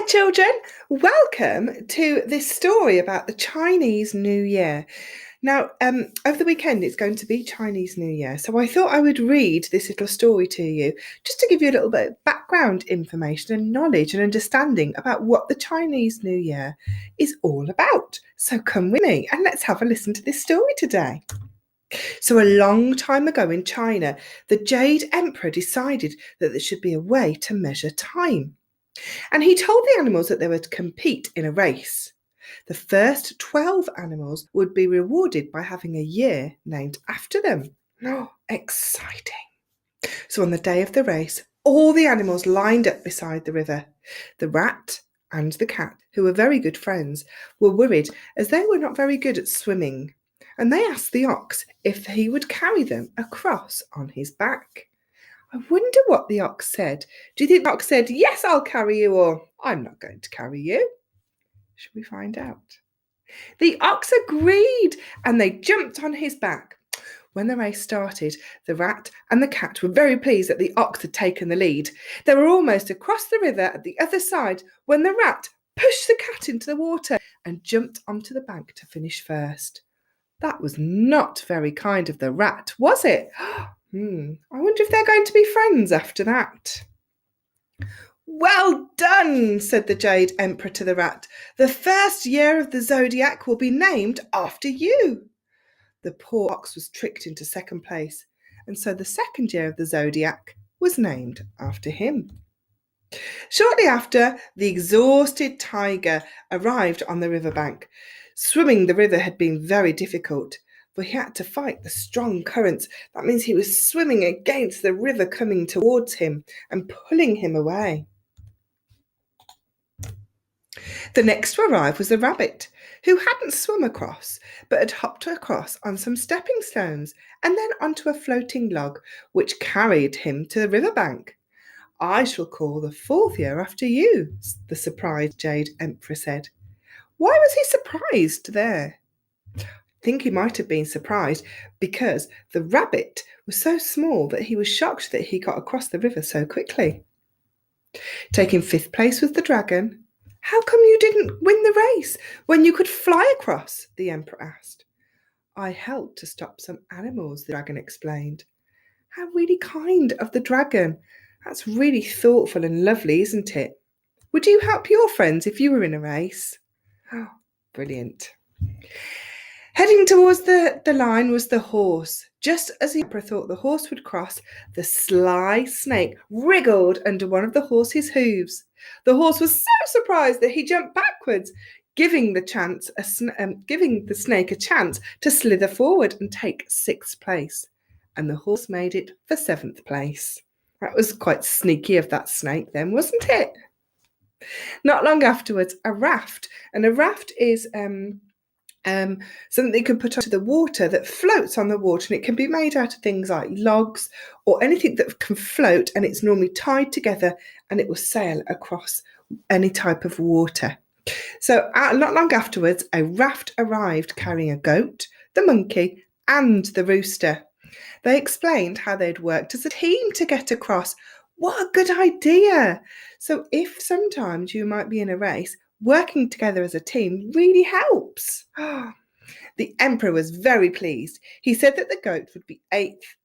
children, welcome to this story about the Chinese New Year. Now, over the weekend it's going to be Chinese New Year, so I thought I would read this little story to you just to give you a little bit of background information and knowledge and understanding about what the Chinese New Year is all about. So come with me and let's have a listen to this story today. So a long time ago in China, the Jade Emperor decided that there should be a way to measure time. And he told the animals that they would compete in a race. The first 12 animals would be rewarded by having a year named after them. Oh, exciting. So on the day of the race, all the animals lined up beside the river. The rat and the cat, who were very good friends, were worried as they were not very good at swimming. And they asked the ox if he would carry them across on his back. I wonder what the ox said. Do you think the ox said, "Yes, I'll carry you," or "I'm not going to carry you"? Should we find out? The ox agreed and they jumped on his back. When the race started, the rat and the cat were very pleased that the ox had taken the lead. They were almost across the river at the other side when the rat pushed the cat into the water and jumped onto the bank to finish first. That was not very kind of the rat, was it? I wonder if they're going to be friends after that. "Well done," said the Jade Emperor to the rat. "The first year of the zodiac will be named after you." The poor ox was tricked into second place, and so the second year of the zodiac was named after him. Shortly after, the exhausted tiger arrived on the riverbank. Swimming the river had been very difficult, for he had to fight the strong currents. That means he was swimming against the river coming towards him and pulling him away. The next to arrive was the rabbit, who hadn't swum across, but had hopped across on some stepping stones and then onto a floating log, which carried him to the riverbank. "I shall call the fourth year after you," the surprised Jade Emperor said. Why was he surprised there? I think he might have been surprised because the rabbit was so small that he was shocked that he got across the river so quickly. Taking fifth place was the dragon. "How come you didn't win the race when you could fly across?" the emperor asked. "I helped to stop some animals," the dragon explained. How really kind of the dragon. That's really thoughtful and lovely, isn't it? Would you help your friends if you were in a race? Oh, brilliant. Heading towards the line was the horse. Just as the emperor thought the horse would cross, the sly snake wriggled under one of the horse's hooves. The horse was so surprised that he jumped backwards, giving the snake a chance to slither forward and take sixth place. And the horse made it for seventh place. That was quite sneaky of that snake then, wasn't it? Not long afterwards, a raft is something you can put onto the water that floats on the water, and it can be made out of things like logs or anything that can float, and it's normally tied together and it will sail across any type of water. So not long afterwards, a raft arrived carrying a goat, the monkey and the rooster. They explained how they'd worked as a team to get across. What a good idea! So if sometimes you might be in a race, working together as a team really helps. The emperor was very pleased. He said that the goat would be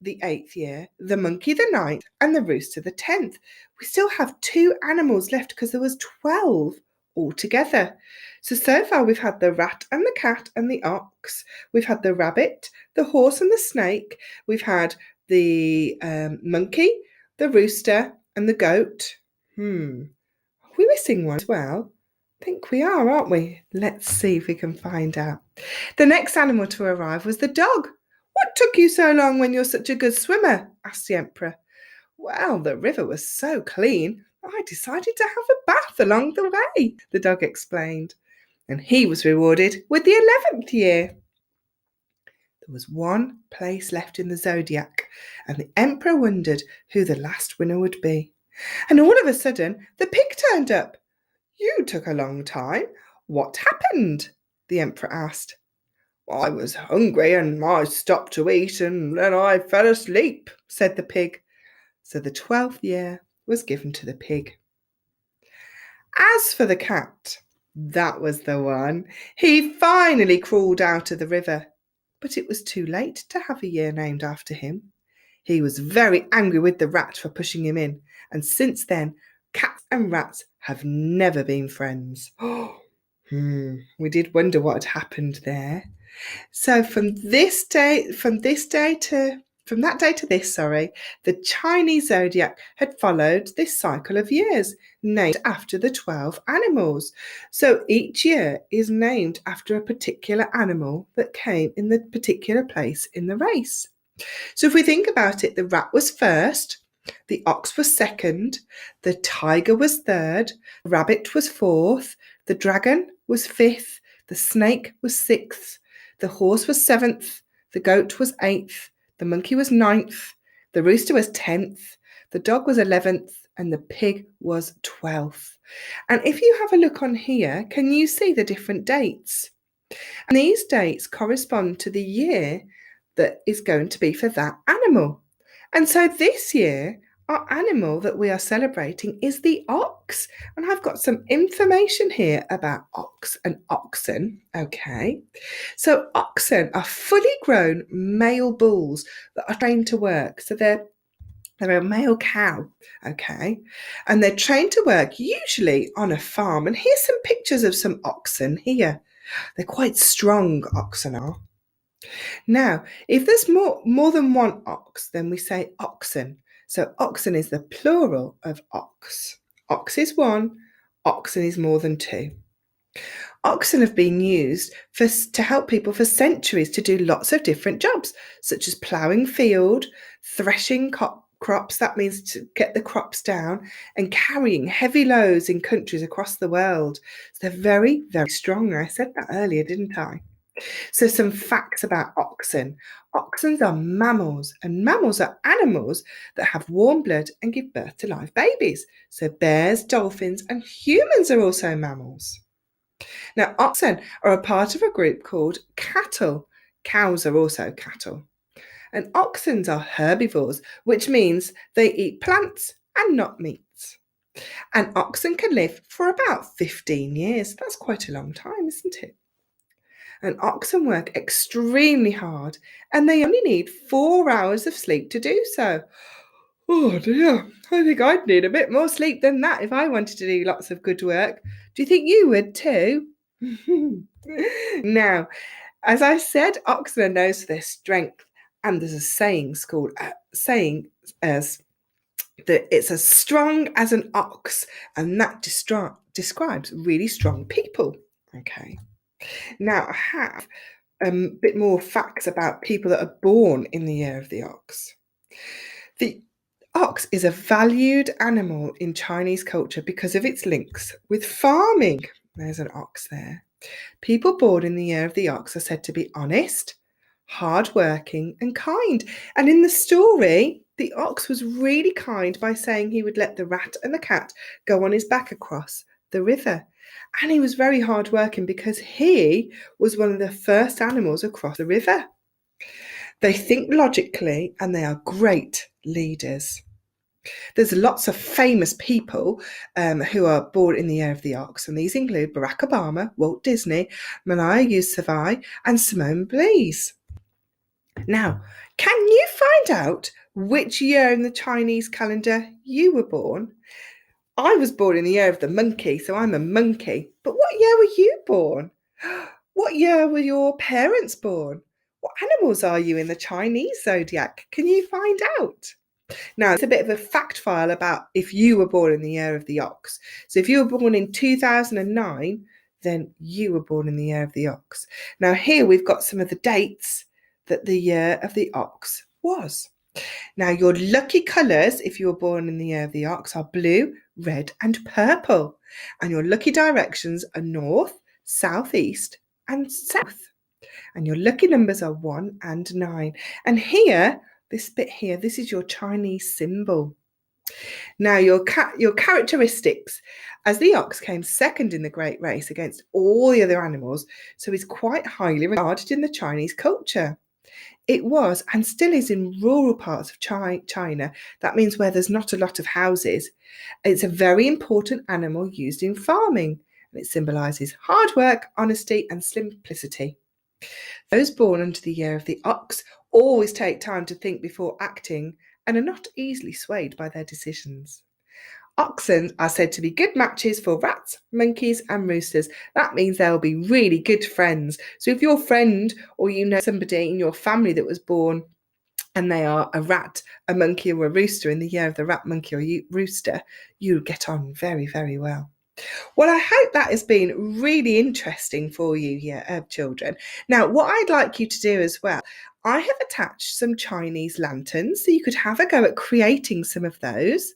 the eighth year, the monkey the ninth, and the rooster the 10th. We still have 2 animals left because there was 12 altogether. So far we've had the rat and the cat and the ox. We've had the rabbit, the horse and the snake. We've had the monkey, the rooster and the goat. Are we missing one as well? I think we are, aren't we? Let's see if we can find out. The next animal to arrive was the dog. "What took you so long when you're such a good swimmer?" asked the emperor. "Well, the river was so clean, I decided to have a bath along the way," the dog explained. And he was rewarded with the 11th year. There was one place left in the zodiac, and the emperor wondered who the last winner would be. And all of a sudden, the pig turned up. "You took a long time. What happened?" the emperor asked. "I was hungry and I stopped to eat and then I fell asleep," said the pig. So the 12th year was given to the pig. As for the cat, that was the one. He finally crawled out of the river, but it was too late to have a year named after him. He was very angry with the rat for pushing him in, and since then, cats and rats have never been friends. We did wonder what had happened there. So from that day to this, the Chinese zodiac had followed this cycle of years, named after the 12 animals. So each year is named after a particular animal that came in the particular place in the race. So if we think about it, the rat was first, the ox was second, the tiger was third, the rabbit was fourth, the dragon was fifth, the snake was sixth, the horse was seventh, the goat was eighth, the monkey was ninth, the rooster was 10th, the dog was 11th, and the pig was 12th. And if you have a look on here, can you see the different dates? And these dates correspond to the year that is going to be for that animal. And so this year, our animal that we are celebrating is the ox. And I've got some information here about ox and oxen. Okay. So oxen are fully grown male bulls that are trained to work. So they're a male cow, okay? And they're trained to work usually on a farm. And here's some pictures of some oxen here. They're quite strong, oxen are. Now, if there's more than one ox, then we say oxen. So oxen is the plural of ox. Ox is one, oxen is more than two. Oxen have been used to help people for centuries to do lots of different jobs, such as ploughing field, threshing crops, that means to get the crops down, and carrying heavy loads in countries across the world. So they're very, very strong. I said that earlier, didn't I? So some facts about oxen. Oxen are mammals, and mammals are animals that have warm blood and give birth to live babies. So bears, dolphins, and humans are also mammals. Now, oxen are a part of a group called cattle. Cows are also cattle. And oxen are herbivores, which means they eat plants and not meat. And oxen can live for about 15 years. That's quite a long time, isn't it? And oxen work extremely hard, and they only need 4 hours of sleep to do so. Oh dear, I think I'd need a bit more sleep than that if I wanted to do lots of good work. Do you think you would too? Now, as I said, oxen are known for their strength, and there's a saying as that it's as strong as an ox, and that describes really strong people. Okay. Now, I have a bit more facts about people that are born in the year of the ox. The ox is a valued animal in Chinese culture because of its links with farming. There's an ox there. People born in the year of the ox are said to be honest, hardworking, and kind. And in the story, the ox was really kind by saying he would let the rat and the cat go on his back across the river. And he was very hardworking because he was one of the first animals across the river. They think logically and they are great leaders. There's lots of famous people who are born in the year of the ox, and these include Barack Obama, Walt Disney, Malaya Yousafzai, and Simone Biles. Now, can you find out which year in the Chinese calendar you were born? I was born in the year of the monkey, so I'm a monkey. But what year were you born? What year were your parents born? What animals are you in the Chinese zodiac? Can you find out? Now, it's a bit of a fact file about if you were born in the year of the ox. So if you were born in 2009, then you were born in the year of the ox. Now, here we've got some of the dates that the year of the ox was. Now, your lucky colours, if you were born in the year of the ox, are blue, red, and purple. And your lucky directions are north, southeast, and south. And your lucky numbers are 1 and 9. And here, this bit here, this is your Chinese symbol. Now, your characteristics, as the ox came second in the great race against all the other animals, so he's quite highly regarded in the Chinese culture. It was and still is in rural parts of China. That means where there's not a lot of houses. It's a very important animal used in farming, and it symbolises hard work, honesty, and simplicity. Those born under the year of the ox always take time to think before acting and are not easily swayed by their decisions. Oxen are said to be good matches for rats, monkeys, and roosters. That means they'll be really good friends. So if your friend or you know somebody in your family that was born and they are a rat, a monkey, or a rooster in the year of the rat, monkey, or rooster, you'll get on very, very well. Well, I hope that has been really interesting for you, children. Now, what I'd like you to do as well, I have attached some Chinese lanterns so you could have a go at creating some of those.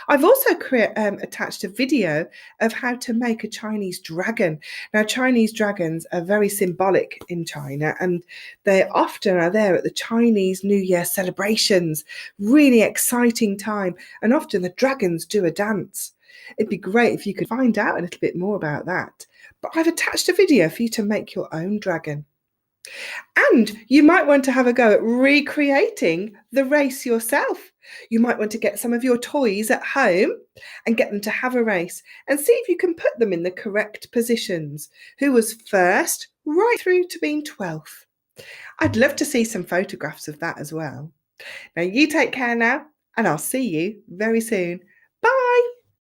I've also attached a video of how to make a Chinese dragon. Now, Chinese dragons are very symbolic in China, and they often are there at the Chinese New Year celebrations. Really exciting time, and often the dragons do a dance. It'd be great if you could find out a little bit more about that. But I've attached a video for you to make your own dragon. And you might want to have a go at recreating the race yourself. You might want to get some of your toys at home and get them to have a race and see if you can put them in the correct positions. Who was first, right through to being 12th. I'd love to see some photographs of that as well. Now, you take care now, and I'll see you very soon.